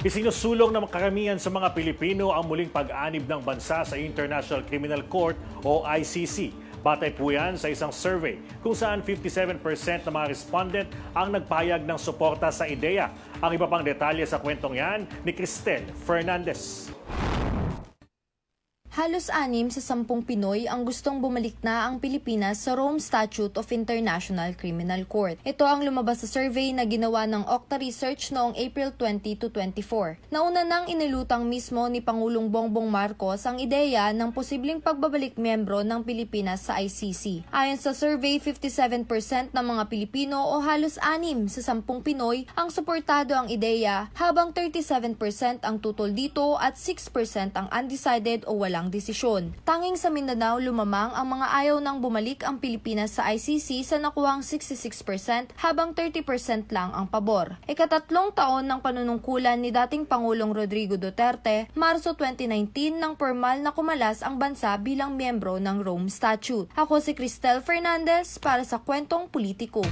Isinusulong ng karamihan sa mga Pilipino ang muling pag-anib ng bansa sa International Criminal Court o ICC. Batay po yan sa isang survey kung saan 57% ng mga respondent ang nagpahayag ng suporta sa ideya. Ang iba pang detalye sa kwentong yan ni Cristel Fernandez. Halos 6 sa 10 Pinoy ang gustong bumalik na ang Pilipinas sa Rome Statute of International Criminal Court. Ito ang lumabas sa survey na ginawa ng Okta Research noong April 20 to 24. Nauna nang inilutang mismo ni Pangulong Bongbong Marcos ang ideya ng posibleng pagbabalik miyembro ng Pilipinas sa ICC. Ayon sa survey, 57% ng mga Pilipino o halos 6 sa 10 Pinoy ang suportado ang ideya, habang 37% ang tutol dito at 6% ang undecided o walang desisyon. Tanging sa Mindanao lumamang ang mga ayaw nang bumalik ang Pilipinas sa ICC sa nakuhang 66% habang 30% lang ang pabor. Ikatatlong taon ng panunungkulan ni dating Pangulong Rodrigo Duterte, Marso 2019 nang formal na kumalas ang bansa bilang miyembro ng Rome Statute. Ako si Cristel Fernandez para sa Kwentong Politiko.